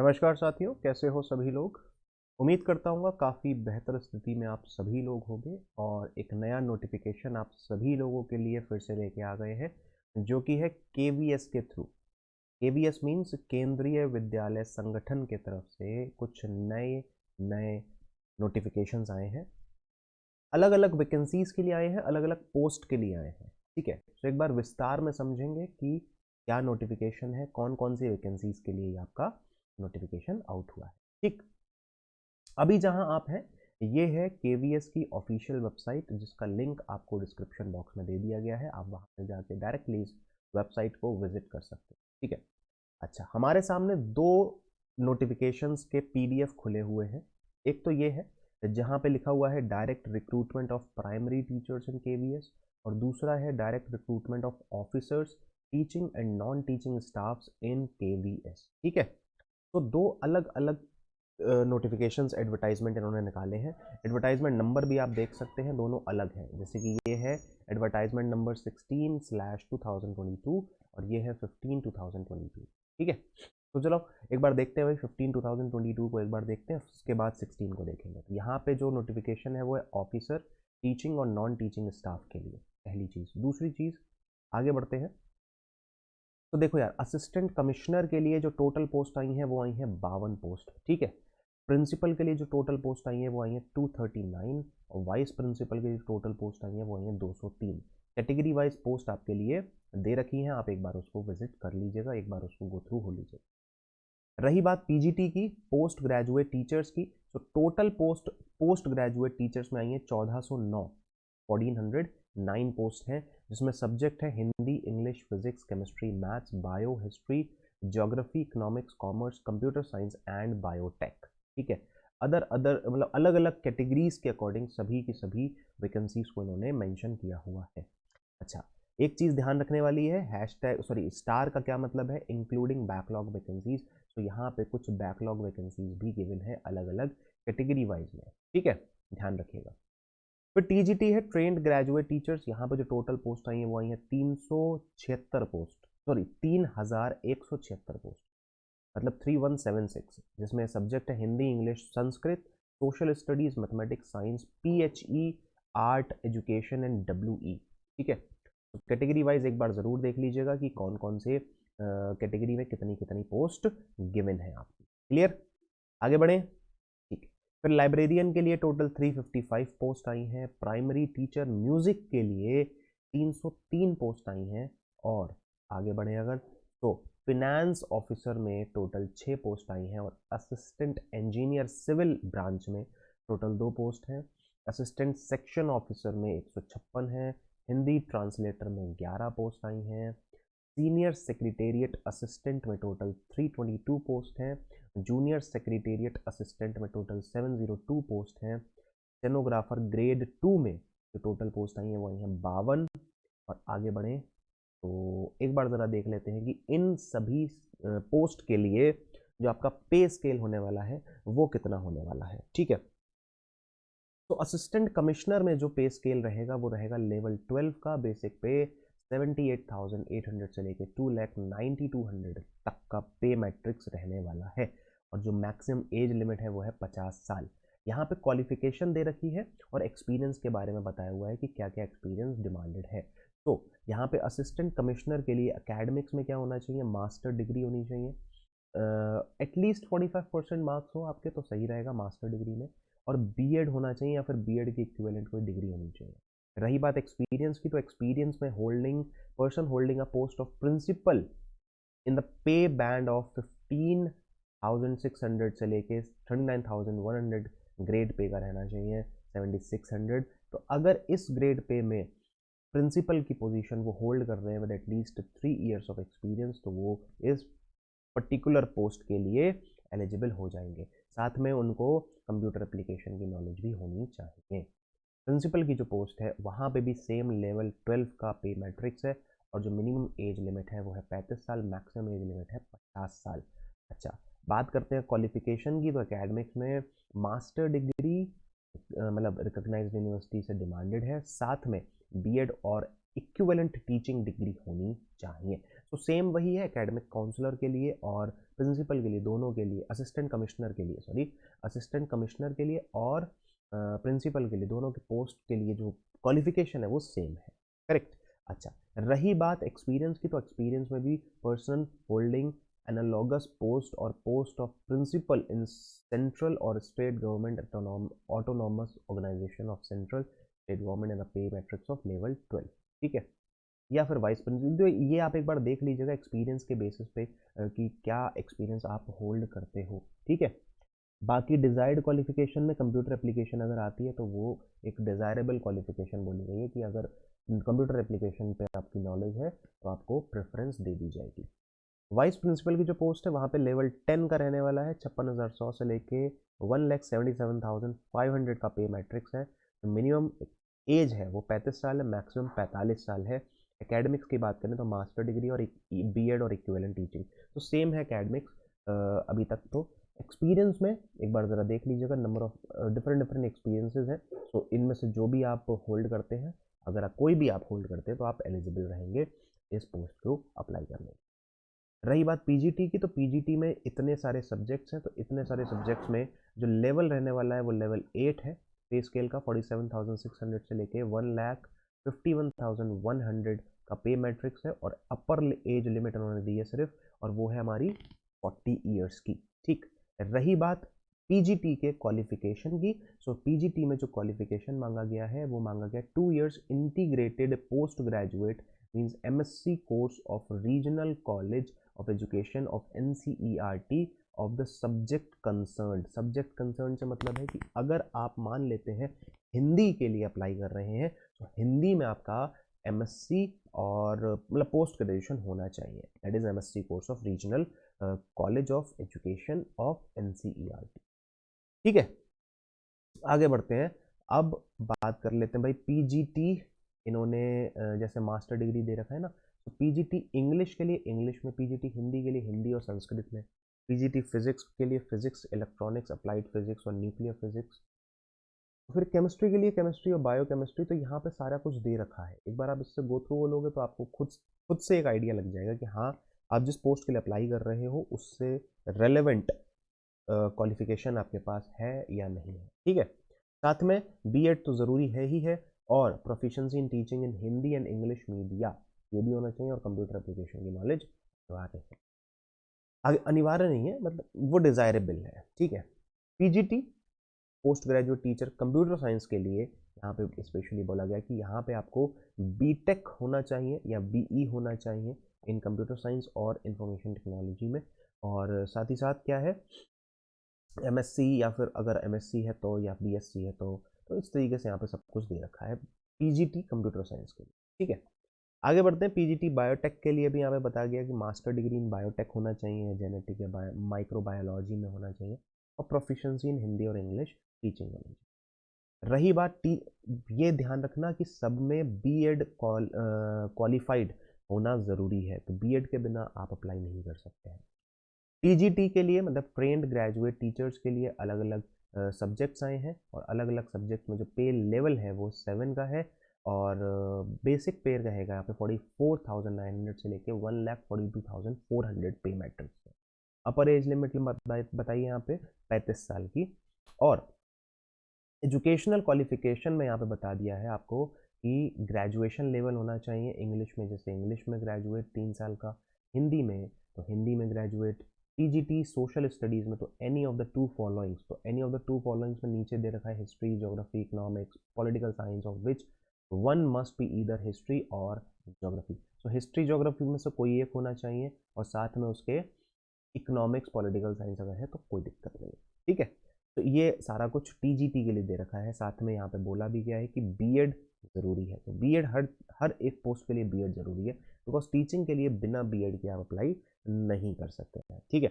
नमस्कार साथियों, कैसे हो सभी लोग। उम्मीद करता हूँ काफ़ी बेहतर स्थिति में आप सभी लोग होंगे और एक नया नोटिफिकेशन आप सभी लोगों के लिए फिर से लेके आ गए हैं, जो कि है केवीएस के थ्रू। केवीएस मीन्स केंद्रीय विद्यालय संगठन के तरफ से कुछ नए नए नोटिफिकेशंस आए हैं। अलग अलग वैकेंसीज के लिए आए हैं, अलग अलग पोस्ट के लिए आए हैं। ठीक है, तो एक बार विस्तार में समझेंगे कि क्या नोटिफिकेशन है, कौन कौन सी वैकेंसीज के लिए आपका नोटिफिकेशन आउट हुआ है। ठीक, अभी जहां आप हैं ये है केवीएस की ऑफिशियल वेबसाइट, जिसका लिंक आपको डिस्क्रिप्शन बॉक्स में दे दिया गया है। आप वहां पे जाके डायरेक्टली इस वेबसाइट को विजिट कर सकते हैं। ठीक है, अच्छा, हमारे सामने दो नोटिफिकेशंस के पीडीएफ खुले हुए हैं। एक तो ये है जहां पे लिखा हुआ है direct recruitment of primary teachers in KVS, और दूसरा है direct recruitment of officers teaching and non teaching staffs in KVS. ठीक है, तो दो अलग अलग नोटिफिकेशंस एडवर्टाइजमेंट इन्होंने निकाले हैं। एडवर्टाइजमेंट नंबर भी आप देख सकते हैं, दोनों अलग हैं। जैसे कि ये है एडवर्टाइजमेंट नंबर 16/2022 और ये है 15/2022। ठीक है, तो चलो एक बार देखते हैं भाई 15/2022 को एक बार देखते हैं, उसके बाद 16 को देखेंगे। तो यहाँ पे जो नोटिफिकेशन है वो है ऑफिसर टीचिंग और नॉन टीचिंग स्टाफ के लिए, पहली चीज़। दूसरी चीज़, आगे बढ़ते हैं तो देखो यार, असिस्टेंट कमिश्नर के लिए जो टोटल पोस्ट आई हैं वो आई हैं 52 पोस्ट। ठीक है, प्रिंसिपल के लिए जो टोटल पोस्ट आई है वो आई है 239, और वाइस प्रिंसिपल के लिए टोटल पोस्ट आई है वो आई है 203। कैटेगरी वाइज पोस्ट आपके लिए दे रखी हैं, आप एक बार उसको विजिट कर लीजिएगा, एक बार उसको गो थ्रू हो लीजिएगा। रही बात पीजीटी की, पोस्ट ग्रेजुएट टीचर्स की, तो टोटल पोस्ट ग्रेजुएट टीचर्स में आई है 1409, 1409 पोस्ट हैं, जिसमें सब्जेक्ट है Hindi, English, physics, chemistry, maths, bio, history, geography, economics, commerce, computer science and biotech. ठीक है, अदर अदर मतलब अलग अलग कैटेगरीज के अकॉर्डिंग सभी की सभी वैकेंसीज को इन्होंने मेंशन किया हुआ है। अच्छा, एक चीज़ ध्यान रखने वाली है, हैशटैग सॉरी स्टार का क्या मतलब है, इंक्लूडिंग बैकलॉग वैकेंसीज। तो यहाँ पे कुछ बैकलॉग वैकेंसीज भी गिवन है अलग अलग कैटेगरी वाइज में। ठीक है, ध्यान रखिएगा। फिर टीजीटी है ट्रेंड ग्रेजुएट टीचर्स, यहाँ पे जो टोटल पोस्ट आई है वो आई है 376 पोस्ट, सॉरी 3176 पोस्ट, मतलब 3176, जिसमें सब्जेक्ट है Hindi, English, Sanskrit, social studies, mathematics, science, PHE, art, education and WE. ठीक है, तो कैटेगरी वाइज एक बार जरूर देख लीजिएगा कि कौन कौन से कैटेगरी में कितनी कितनी पोस्ट गिवन है आपकी। क्लियर, आगे बढ़े। ठीक है, फिर लाइब्रेरियन के लिए टोटल 355 पोस्ट आई हैं। प्राइमरी टीचर म्यूजिक के लिए 303 पोस्ट आई हैं। और आगे बढ़े अगर, तो फिनेंस ऑफिसर में टोटल 6 पोस्ट आई हैं, और असिस्टेंट इंजीनियर सिविल ब्रांच में टोटल 2 पोस्ट हैं। असिस्टेंट सेक्शन ऑफिसर में 156 हैं। हिंदी ट्रांसलेटर में 11 पोस्ट आई हैं। सीनियर सेक्रेटेरिएट असिस्टेंट में टोटल 322 पोस्ट हैं। जूनियर सेक्रेटेरिएट असिस्टेंट में टोटल 702 पोस्ट हैं। स्टेनोग्राफर ग्रेड 2 में जो टोटल पोस्ट आई हैं वो आई हैं 52। और आगे बढ़ें तो एक बार ज़रा देख लेते हैं कि इन सभी पोस्ट के लिए जो आपका पे स्केल होने वाला है वो कितना होने वाला है। ठीक है, तो असिस्टेंट कमिश्नर में जो पे स्केल रहेगा वो रहेगा लेवल 12 का। बेसिक पे 78,800 से लेके 2,92,200 तक का पे मैट्रिक्स रहने वाला है, और जो मैक्सिमम एज लिमिट है वो है 50 साल। यहाँ पे क्वालिफिकेशन दे रखी है और एक्सपीरियंस के बारे में बताया हुआ है कि क्या क्या एक्सपीरियंस डिमांडेड है। तो यहाँ पे असिस्टेंट कमिश्नर के लिए एकेडमिक्स में क्या होना चाहिए, मास्टर डिग्री होनी चाहिए, एटलीस्ट 45% मार्क्स हो आपके तो सही रहेगा मास्टर डिग्री में, और बीएड होना चाहिए या फिर बीएड की इक्विवेलेंट कोई डिग्री होनी चाहिए। रही बात एक्सपीरियंस की, तो एक्सपीरियंस में person holding a post of principal in the pay band of 15,600 से लेके 39,100 ग्रेड पे का रहना चाहिए 7600। तो अगर इस ग्रेड पे में प्रिंसिपल की पोजीशन वो होल्ड कर रहे हैं with at least 3 years of experience, तो वो इस पर्टिकुलर पोस्ट के लिए एलिजिबल हो जाएंगे। साथ में उनको कंप्यूटर एप्लीकेशन की नॉलेज भी होनी चाहिए। प्रिंसिपल की जो पोस्ट है वहाँ पे भी सेम लेवल 12 का पे मैट्रिक्स है, और जो मिनिमम एज लिमिट है वो है 35 साल, मैक्सिमम एज लिमिट है 50 साल। अच्छा, बात करते हैं क्वालिफिकेशन की, तो एकेडमिक्स में मास्टर डिग्री मतलब रिकॉग्नाइज्ड यूनिवर्सिटी से डिमांडेड है, साथ में बीएड और इक्विवेलेंट टीचिंग डिग्री होनी चाहिए। तो सेम वही है एकेडमिक काउंसलर के लिए और प्रिंसिपल के लिए, दोनों के लिए, असिस्टेंट कमिश्नर के लिए, सॉरी असिस्टेंट कमिश्नर के लिए और प्रिंसिपल के लिए, दोनों के पोस्ट के लिए जो क्वालिफिकेशन है वो सेम है। करेक्ट। अच्छा, रही बात एक्सपीरियंस की, तो एक्सपीरियंस में भी पर्सन होल्डिंग एनालॉगस पोस्ट और post of principal in central और state government autonomous organization of central state government and the pay matrix of level 12, ठीक है, या फिर वाइस प्रिंसिपल। तो ये आप एक बार देख लीजिएगा एक्सपीरियंस के बेसिस पे कि क्या एक्सपीरियंस आप होल्ड करते हो, ठीक है। बाकी डिजायर्ड क्वालिफिकेशन में कंप्यूटर एप्लीकेशन अगर आती है तो वो एक डिजायरेबल क्वालिफिकेशन बोली गई है कि अगर कंप्यूटर एप्लीकेशन पे आपकी नॉलेज है तो आपको प्रेफरेंस दे दी जाएगी। वाइस प्रिंसिपल की जो पोस्ट है वहाँ पे लेवल 10 का रहने वाला है, 56,100 से लेके 1,77,500 का पे मैट्रिक्स है। तो मिनिमम एज है वो 35 साल है, मैक्सिमम 45 साल है। एकेडमिक्स की बात करें तो मास्टर डिग्री और बीएड और इक्विवेलेंट टीचिंग तो सेम है एकेडमिक्स अभी तक। तो एक्सपीरियंस में एक बार ज़रा देख लीजिएगा, number of different different experiences हैं। सो इनमें से जो भी आप होल्ड करते हैं, अगर आप कोई भी आप होल्ड करते हैं तो आप एलिजिबल रहेंगे इस पोस्ट को अप्लाई करने। रही बात पीजीटी की, तो पीजीटी में इतने सारे सब्जेक्ट्स हैं, तो इतने सारे सब्जेक्ट्स में जो लेवल रहने वाला है वो लेवल 8 है। पे स्केल का 47,600 से लेके 1,51,100 का पे मैट्रिक्स है और अपर एज लिमिट उन्होंने दी है सिर्फ, और वो है हमारी 40 ईयर्स की, ठीक। रही बात पीजीटी के क्वालिफिकेशन की, सो पीजीटी में जो क्वालिफिकेशन मांगा गया है वो मांगा गया 2 years integrated post graduate means MSc course of regional college of education of NCERT of the subject concern. Subject concern से मतलब है कि अगर आप मान लेते हैं हिंदी के लिए अप्लाई कर रहे हैं तो हिंदी में आपका एमएससी और मतलब पोस्ट ग्रेजुएशन होना चाहिए, that is MSc course of regional college of education of NCERT, ठीक है। आगे बढ़ते हैं, अब बात कर लेते हैं भाई पीजीटी। इन्होंने जैसे मास्टर डिग्री दे रखा है ना, तो पीजीटी इंग्लिश के लिए इंग्लिश में, पीजीटी हिंदी के लिए हिंदी और संस्कृत में, पीजीटी फिजिक्स के लिए फिजिक्स, इलेक्ट्रॉनिक्स, अप्लाइड फिजिक्स और न्यूक्लियर फिजिक्स, फिर केमिस्ट्री के लिए केमिस्ट्री और बायोकेमिस्ट्री। तो यहाँ पे सारा कुछ दे रखा है, एक बार आप इससे गो थ्रू बोलोगे तो आपको खुद से एक आइडिया लग जाएगा कि हाँ आप जिस पोस्ट के लिए अप्लाई कर रहे हो उससे रेलेवेंट क्वालिफिकेशन आपके पास है या नहीं है, ठीक है। साथ में बीएड तो ज़रूरी है ही है, और proficiency in teaching in Hindi and English media ये भी होना चाहिए, और कंप्यूटर एप्लीकेशन की नॉलेज अनिवार्य है। आगे अनिवार्य नहीं है, मतलब वो डिज़ायरेबल है, ठीक है। PGT post graduate teacher computer science के लिए यहाँ पे स्पेशली बोला गया कि यहाँ पे आपको बीटेक होना चाहिए या बीई होना चाहिए इन कंप्यूटर साइंस और इंफॉर्मेशन टेक्नोलॉजी में, और साथ ही साथ क्या है एमएससी, या फिर अगर एमएससी है तो, या बीएससी है तो इस तरीके से यहाँ पे सब कुछ दे रखा है पीजीटी कंप्यूटर साइंस के लिए, ठीक है। आगे बढ़ते हैं, पीजीटी बायोटेक के लिए भी यहाँ पे बताया गया कि मास्टर डिग्री इन बायोटेक होना चाहिए, जेनेटिक या माइक्रोबायोलॉजी में होना चाहिए, और प्रोफिशिएंसी इन हिंदी और इंग्लिश टीचिंग होनी चाहिए। रही बात ये ध्यान रखना कि सब में बीएड क्वालिफाइड होना ज़रूरी है, तो बीएड के बिना आप अप्लाई नहीं कर सकते हैं। टीजीटी के लिए मतलब ट्रेंड ग्रेजुएट टीचर्स के लिए अलग अलग सब्जेक्ट्स आए हैं, और अलग अलग सब्जेक्ट में जो पे लेवल है वो 7 का है, और बेसिक पे रहेगा यहाँ पे 44,900 से लेके 1,42,400 पे मैट्रिक्स है। अपर एज लिमिट बताइए यहाँ पे 35 साल की, और एजुकेशनल क्वालिफिकेशन में यहाँ पे बता दिया है आपको कि ग्रेजुएशन लेवल होना चाहिए इंग्लिश में, जैसे इंग्लिश में ग्रेजुएट 3 साल का, हिंदी में तो हिंदी में ग्रेजुएट, टीजीटी सोशल स्टडीज़ में तो any of the two followings, तो any of the two followings में नीचे दे रखा है history, geography, economics, political science of which one must be either history और ज्योग्राफी। सो हिस्ट्री ज्योग्राफी में से कोई एक होना चाहिए, और साथ में उसके इकोनॉमिक्स पॉलिटिकल साइंस अगर है तो कोई दिक्कत नहीं, ठीक है। तो ये सारा कुछ टीजीटी के लिए दे रखा है। साथ में यहाँ पे बोला भी गया है कि बीएड ज़रूरी है, तो बीएड हर एक पोस्ट के लिए बीएड ज़रूरी है, बिकॉज टीचिंग के लिए बिना बीएड के आप अप्लाई नहीं कर सकते हैं, ठीक है।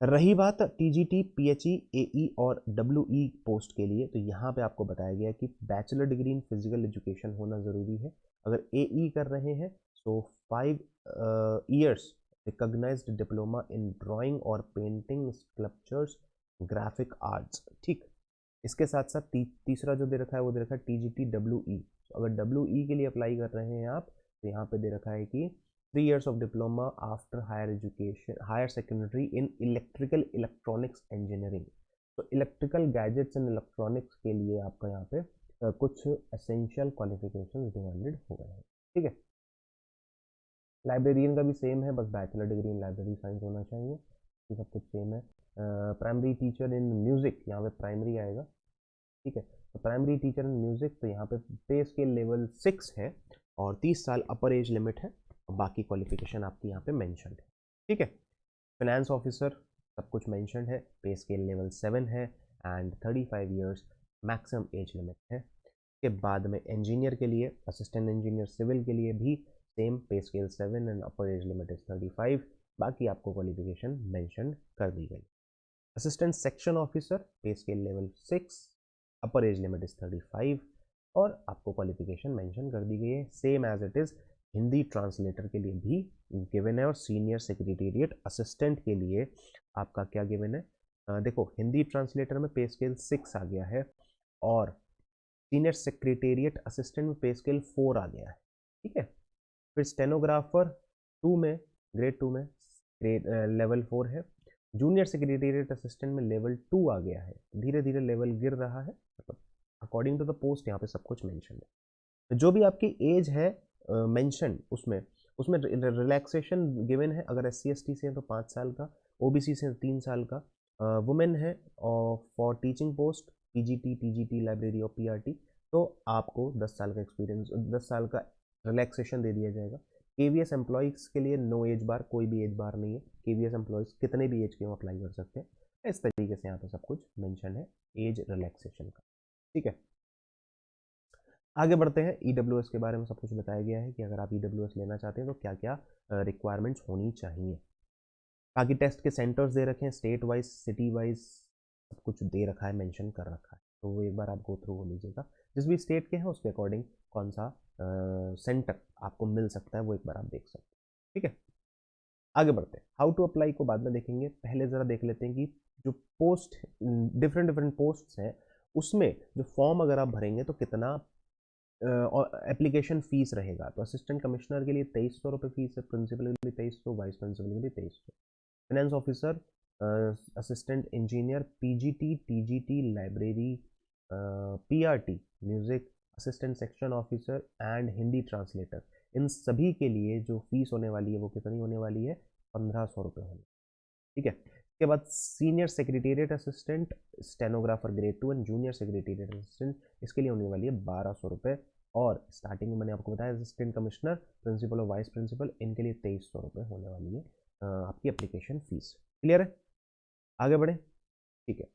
रही बात टीजीटी, पीएचई, एई और डब्ल्यूई पोस्ट के लिए, तो यहाँ पे आपको बताया गया कि bachelor degree in physical education होना ज़रूरी है। अगर एई कर रहे हैं तो 5 years recognised diploma in drawing और पेंटिंग, स्कल्पचर्स, ग्राफिक आर्ट्स, ठीक। इसके साथ साथ तीसरा जो दे रखा है वो दे रखा है टीजीटी डब्ल्यूई। तो अगर डब्ल्यूई के लिए अप्लाई कर रहे हैं आप तो यहाँ पे दे रखा है कि 3 years of diploma after higher education, higher secondary in electrical electronics engineering। तो इलेक्ट्रिकल गैजेट्स एंड इलेक्ट्रॉनिक्स के लिए आपका यहाँ पे कुछ एसेंशियल क्वालिफिकेशन डिमांडेड हो गए हैं। ठीक है, लाइब्रेरियन का भी सेम है, बस bachelor degree in library science होना चाहिए, ये सब कुछ सेम है। प्राइमरी टीचर इन म्यूजिक, यहाँ पे प्राइमरी आएगा। ठीक है, तो प्राइमरी टीचर इन म्यूजिक, तो यहाँ पे पे स्केल लेवल 6 है और 30 साल अपर एज लिमिट है, और बाकी क्वालिफिकेशन आपकी यहाँ पे मेंशन है। ठीक है, फाइनेंस ऑफिसर सब कुछ मेंशन है, पे स्केल लेवल 7 है and 35 years maximum age limit है। के बाद में इंजीनियर के लिए, असिस्टेंट इंजीनियर सिविल के लिए भी same, pay scale 7 and upper age limit is 35, बाकी आपको क्वालिफिकेशन मेंशन कर दी गई। Assistant section officer pay scale level 6, upper age limit is 35 और आपको क्वालिफिकेशन मेंशन कर दी गई है same as it is. Hindi translator के लिए भी गिवन है और सीनियर सेक्रेटेरिएट असिस्टेंट के लिए आपका क्या गिवन है, देखो हिंदी ट्रांसलेटर में पे स्केल 6 आ गया है और सीनियर सेक्रेटेरिएट असिस्टेंट में पे स्केल 4 आ गया है। ठीक है, फिर स्टेनोग्राफर 2 में, ग्रेड 2 में लेवल 4 है, जूनियर सेक्रेटेरिएट असिस्टेंट में लेवल 2 आ गया है, धीरे धीरे लेवल गिर रहा है, मतलब अकॉर्डिंग टू द पोस्ट यहाँ पे सब कुछ मेंशन है। जो भी आपकी एज है मेंशन उसमें रिलैक्सेशन गिवन है, अगर SC/ST से है तो 5 साल का, OBC से 3 साल का, वुमेन है और for teaching post PGT, TGT, library और PRT तो आपको 10 साल का एक्सपीरियंस, 10 साल का रिलैक्सेशन दे दिया जाएगा। KVS एम्प्लॉइज के लिए नो एज बार, कोई भी एज बार नहीं है, KVS एम्प्लॉइज कितने भी एज के अप्लाई कर सकते हैं। इस तरीके से यहाँ पे सब कुछ मेंशन है एज रिलैक्सेशन का। ठीक है, आगे बढ़ते हैं। EWS के बारे में सब कुछ बताया गया है कि अगर आप EWS लेना चाहते हैं तो क्या क्या रिक्वायरमेंट्स होनी चाहिए। बाकी टेस्ट के सेंटर्स दे रखे हैं, स्टेट वाइज, सिटी वाइज सब कुछ दे रखा है, मेंशन कर रखा है, तो वो एक बार आप गो थ्रू हो लीजिएगा। जिस भी स्टेट के हैं उसके अकॉर्डिंग कौन सा सेंटर आपको मिल सकता है वो एक बार आप देख सकते हैं। ठीक है, आगे बढ़ते हैं। हाउ टू अप्लाई को बाद में देखेंगे, पहले ज़रा देख लेते हैं कि जो पोस्ट, डिफरेंट पोस्ट हैं उसमें जो फॉर्म अगर आप भरेंगे तो कितना और एप्लीकेशन फीस रहेगा। तो असिस्टेंट कमिश्नर के लिए 2300 रुपये फीस है, प्रिंसिपल के लिए 2300, वाइस प्रिंसिपल के लिए 2300। Finance officer, assistant engineer, PGT, TGT, library, PRT music, assistant section officer and Hindi translator, इन सभी के लिए जो फीस होने वाली है वो कितनी होने वाली है, 1500 रुपये होने। ठीक है, इसके बाद senior secretariat assistant, stenographer grade 2 and junior secretariat assistant, इसके लिए होने वाली है 1200 रुपये। और स्टार्टिंग में मैंने आपको बताया असिस्टेंट कमिश्नर, प्रिंसिपल और वाइस प्रिंसिपल, इनके लिए 2300 रुपये होने वाली है आपकी एप्लीकेशन फीस। क्लियर है, आगे बढ़े। ठीक है,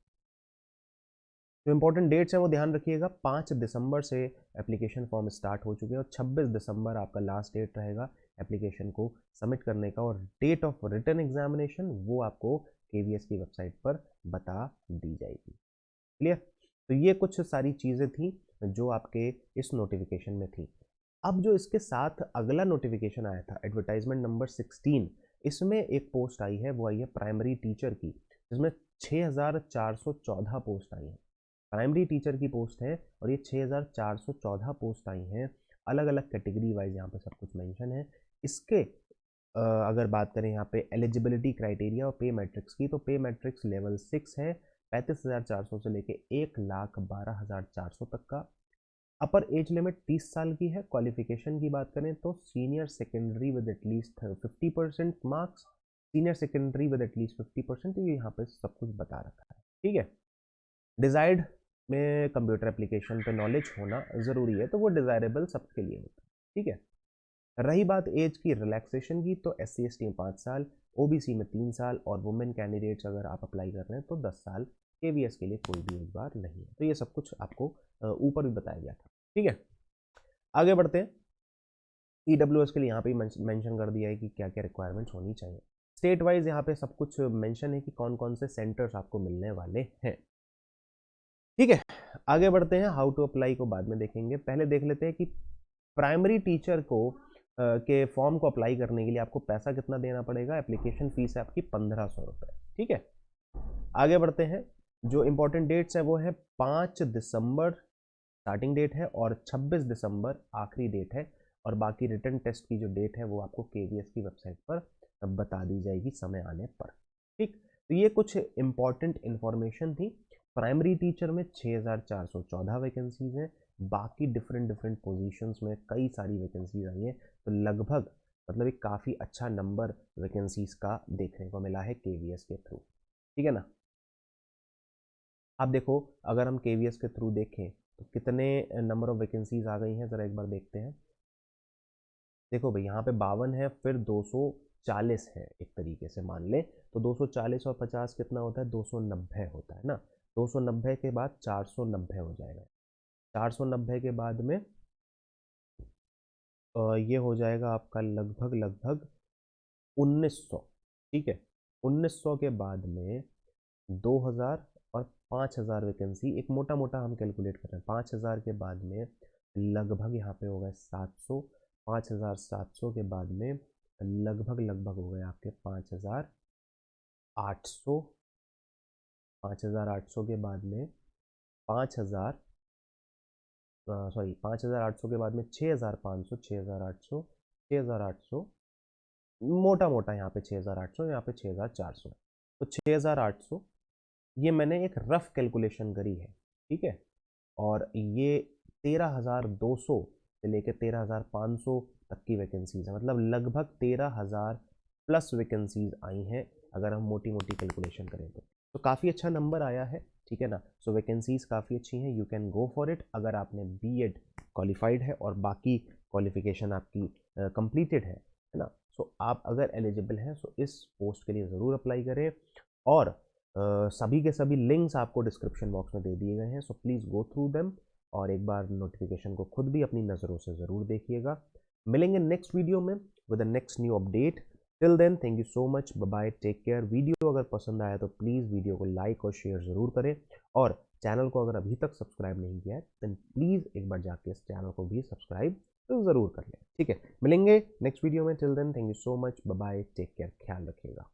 जो इंपॉर्टेंट डेट्स हैं वो ध्यान रखिएगा। 5 दिसंबर से एप्लीकेशन फॉर्म स्टार्ट हो चुके हैं और 26 दिसंबर आपका लास्ट डेट रहेगा एप्लीकेशन को सबमिट करने का, और डेट ऑफ रिटन एग्जामिनेशन वो आपको KVS की वेबसाइट पर बता दी जाएगी। क्लियर, तो ये कुछ सारी चीज़ें थी जो आपके इस नोटिफिकेशन में थी। अब जो इसके साथ अगला नोटिफिकेशन आया था, एडवर्टाइजमेंट नंबर 16, इसमें एक पोस्ट आई है, वो आई है प्राइमरी टीचर की, जिसमें 6414 पोस्ट आई हैं। प्राइमरी टीचर की पोस्ट है और ये 6414 पोस्ट आई हैं, अलग अलग कैटेगरी वाइज यहाँ पे सब कुछ मेंशन है। इसके अगर बात करें यहाँ पे एलिजिबिलिटी क्राइटेरिया और पे मैट्रिक्स की, तो पे मैट्रिक्स लेवल 6 है, 35,400 से लेके 1,12,400 तक का। अपर एज लिमिट 30 साल की है। क्वालिफिकेशन की बात करें तो senior secondary with at least 50% marks, senior secondary with at least 50%, तो ये यहाँ पे सब कुछ बता रखा है। ठीक है, डिजायर्ड में कंप्यूटर एप्लीकेशन पे नॉलेज होना ज़रूरी है, तो वो डिज़ायरेबल सबके लिए होता है। ठीक है, रही बात एज की रिलैक्सेशन की, तो SC/ST में 5 साल, OBC में 3 साल और वुमेन कैंडिडेट्स अगर आप अप्लाई कर रहे हैं तो 10 साल, KVS के लिए कोई भी एज बार नहीं है। तो ये सब कुछ आपको ऊपर भी बताया गया था। ठीक है, आगे बढ़ते हैं। EWS के लिए यहाँ पे मेंशन कर दिया है कि क्या क्या रिक्वायरमेंट्स होनी चाहिए। स्टेट वाइज यहाँ पे सब कुछ मेंशन है कि कौन कौन से सेंटर्स आपको मिलने वाले हैं। ठीक है, आगे बढ़ते हैं। हाउ टू अप्लाई को बाद में देखेंगे, पहले देख लेते हैं कि प्राइमरी टीचर को के फॉर्म को अप्लाई करने के लिए आपको पैसा कितना देना पड़ेगा। एप्लीकेशन फीस है आपकी 1500 रुपये। ठीक है, आगे बढ़ते हैं। जो इंपॉर्टेंट डेट्स है वो है 5 दिसंबर स्टार्टिंग डेट है और 26 दिसंबर आखिरी डेट है। और बाकी रिटन टेस्ट की जो डेट है वो आपको KVS की वेबसाइट पर बता दी जाएगी समय आने पर। ठीक, तो ये कुछ इंपॉर्टेंट इन्फॉर्मेशन थी। प्राइमरी टीचर में 6414 वैकेंसीज हैं, बाकी डिफरेंट डिफरेंट पोजीशंस में कई सारी वैकेंसीज आई हैं, तो लगभग मतलब एक काफ़ी अच्छा नंबर वैकेंसीज का देखने को मिला है KVS के थ्रू। ठीक है ना। अब देखो अगर हम KVS के थ्रू देखें तो कितने नंबर ऑफ वैकेंसीज आ गई हैं, ज़रा एक बार देखते हैं। देखो भाई यहाँ पे 52 है, फिर 240 है, एक तरीके से मान ले तो 240 और 50 कितना होता है, 290 होता है ना। 290 के बाद 490 हो जाएगा, 490 के बाद में ये हो जाएगा आपका लगभग लगभग 1900। ठीक है, 1900 के बाद में 2000 और 5000 वैकेंसी, एक मोटा मोटा हम कैलकुलेट कर रहे हैं, 5000 के बाद में लगभग यहाँ पे हो गए 700, 5700 के बाद में लगभग लगभग हो गए आपके 5800, 5800 के बाद में 5000, सॉरी 5800 के बाद में 6500, 6800, 6800, मोटा मोटा यहाँ पे 6800, यहाँ पे 6400, तो 6800 ये मैंने एक रफ कैलकुलेशन करी है। ठीक है, और ये 13200 से लेकर 13500 तक की वैकेंसीज है, मतलब लगभग 13000 प्लस वैकेंसीज आई हैं अगर हम मोटी मोटी कैलकुलेशन करें तो काफ़ी अच्छा नंबर आया है। ठीक है ना, सो वैकेंसीज काफ़ी अच्छी हैं, you can go for it. अगर आपने BEd क्वालिफाइड है और बाकी क्वालिफिकेशन आपकी कंप्लीटेड है ना, सो आप अगर एलिजिबल हैं सो इस पोस्ट के लिए ज़रूर अप्लाई करें। और सभी के सभी लिंक्स आपको डिस्क्रिप्शन बॉक्स में दे दिए गए हैं, so please go through them और एक बार नोटिफिकेशन को खुद भी अपनी नज़रों से ज़रूर देखिएगा। मिलेंगे नेक्स्ट वीडियो में with the next new update. Till then thank you so much, bye bye, take care. Video अगर पसंद आया तो प्लीज़ वीडियो को लाइक और शेयर ज़रूर करें, और चैनल को अगर अभी तक सब्सक्राइब नहीं किया है देन प्लीज़ एक बार जाके इस चैनल को भी सब्सक्राइब तो ज़रूर कर लें। ठीक है, मिलेंगे नेक्स्ट वीडियो में। Till then thank you so much, bye bye, take care, ख्याल रखिएगा।